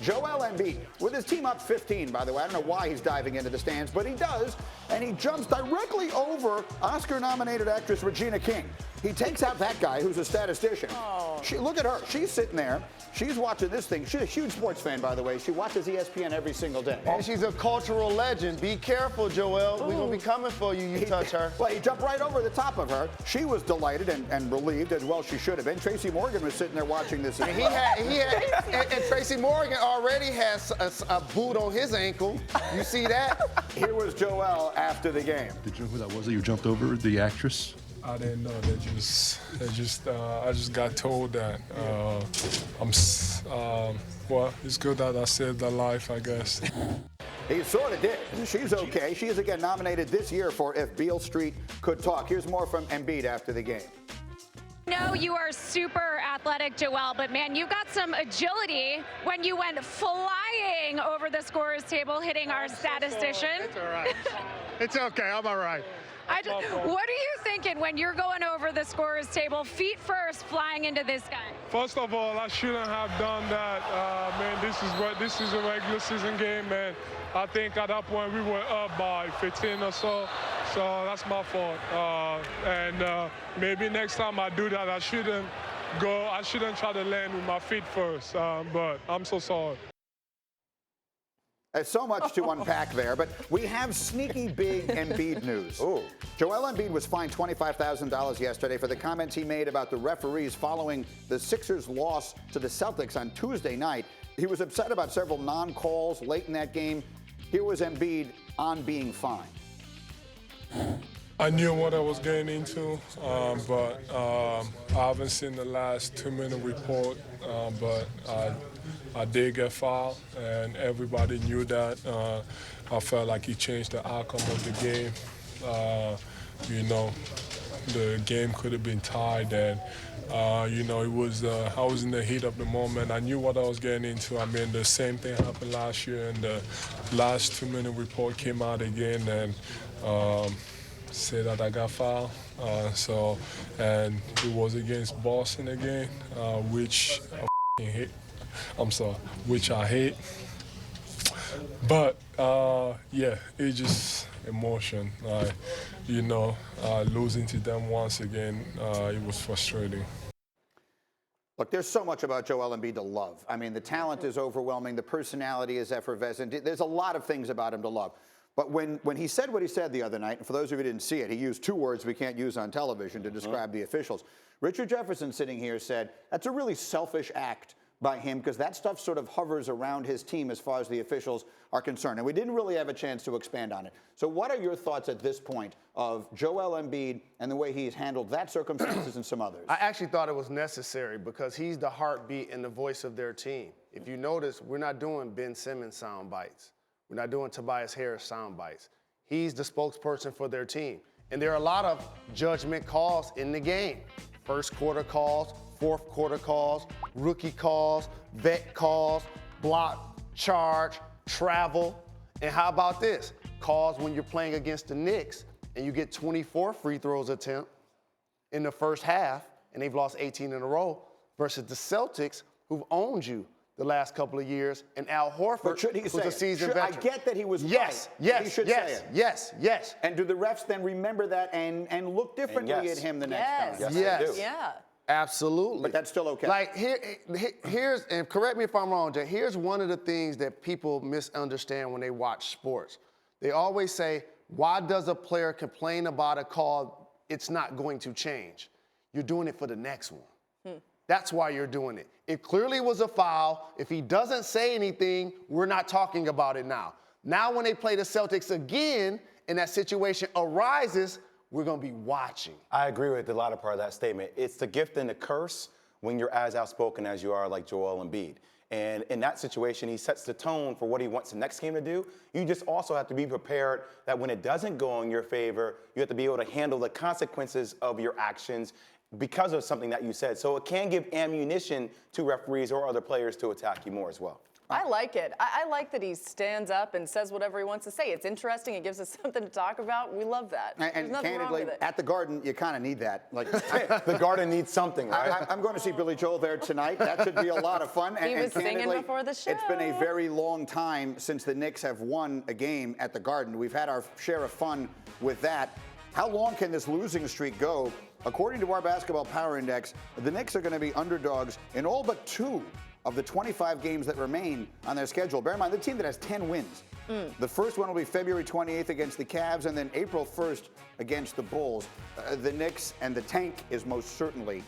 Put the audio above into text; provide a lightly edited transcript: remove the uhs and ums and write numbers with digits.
Joel Embiid, with his team up 15, by the way. I don't know why he's diving into the stands, but he does, and he jumps directly over Oscar-nominated actress Regina King. He takes out that guy who's a statistician. Look at her. She's sitting there. She's watching this thing. She's a huge sports fan, by the way. She watches ESPN every single day. And she's a cultural legend. Be careful, Joel. We're going to be coming for you. You touch her. Well, he jumped right over the top of her. She was delighted and relieved, as well she should have been. Tracy Morgan was sitting there watching this. And and Tracy Morgan already has a boot on his ankle. You see that? Here was Joel after the game. Did you know who that was that you jumped over, the actress? I didn't know. I just got told that. Well, it's good that I saved her life, I guess. He sort of did. She's okay. She is again nominated this year for If Beale Street Could Talk. Here's more from Embiid after the game. No, you are super athletic, Joel, but man, you got some agility when you went flying over the scorer's table, hitting our statistician. It's all right. It's okay. I'm all right. What are you thinking when you're going over the scorer's table, feet first, flying into this guy? First of all, I shouldn't have done that. Man, this is a regular season game, man. I think at that point we were up by 15 or so. So that's my fault. And maybe next time I do that, I shouldn't try to land with my feet first. But I'm so sorry. There's so much to unpack there, but we have sneaky big Embiid news. Ooh. Joel Embiid was fined $25,000 yesterday for the comments he made about the referees following the Sixers' loss to the Celtics on Tuesday night. He was upset about several non-calls late in that game. Here was Embiid on being fined. I knew what I was getting into, but I haven't seen the last 2-minute report, but I did get fouled, and everybody knew that. I felt like he changed the outcome of the game. The game could have been tied, and it was. I was in the heat of the moment. I knew what I was getting into. I mean, the same thing happened last year, and the last 2-minute report came out again, and say that I got fouled. And it was against Boston again, which I hate. Which I hate. But it's just emotion. Losing to them once again, it was frustrating. Look, there's so much about Joel Embiid to love. I mean, the talent is overwhelming. The personality is effervescent. There's a lot of things about him to love. But when he said what he said the other night, and for those of you who didn't see it, he used 2 words we can't use on television to describe the officials. Richard Jefferson, sitting here, said that's a really selfish act by him because that stuff sort of hovers around his team as far as the officials are concerned. And we didn't really have a chance to expand on it. So what are your thoughts at this point of Joel Embiid and the way he's handled that circumstances and some others? I actually thought it was necessary because he's the heartbeat and the voice of their team. If you notice, we're not doing Ben Simmons sound bites. We're not doing Tobias Harris sound bites. He's the spokesperson for their team. And there are a lot of judgment calls in the game. First quarter calls, fourth quarter calls, rookie calls, vet calls, block, charge, travel. And how about this? Calls when you're playing against the Knicks and you get 24 free throws attempt in the first half and they've lost 18 in a row versus the Celtics who've owned you the last couple of years, and Al Horford, who's a seasoned veteran. I get that he was yes, right. Yes, he should yes, say it. Yes. And do the refs then remember that and look differently at him the next time? Yes. Yeah. Absolutely. But that's still okay. Like here's, and correct me if I'm wrong, Jay, here's one of the things that people misunderstand when they watch sports. They always say, why does a player complain about a call? It's not going to change. You're doing it for the next one. That's why you're doing it. It clearly was a foul. If he doesn't say anything, we're not talking about it now. Now when they play the Celtics again and that situation arises, we're going to be watching. I agree with the latter part of that statement. It's the gift and the curse when you're as outspoken as you are like Joel Embiid. And in that situation, he sets the tone for what he wants the next game to do. You just also have to be prepared that when it doesn't go in your favor, you have to be able to handle the consequences of your actions because of something that you said. So it can give ammunition to referees or other players to attack you more as well. I like it. I like that he stands up and says whatever he wants to say. It's interesting. It gives us something to talk about. We love that. There's And nothing wrong candidly, with it. at the Garden, you kind of need that. Like, The Garden needs something, right? I'm going to see Billy Joel there tonight. That should be a lot of fun. He was singing candidly, before the show. It's been a very long time since the Knicks have won a game at the Garden. We've had our share of fun with that. How long can this losing streak go? According to our Basketball Power Index, the Knicks are going to be underdogs in all but 2 of the 25 games that remain on their schedule. Bear in mind, the team that has 10 wins. The first one will be February 28th against the Cavs, and then April 1st against the Bulls. The Knicks and the tank is most certainly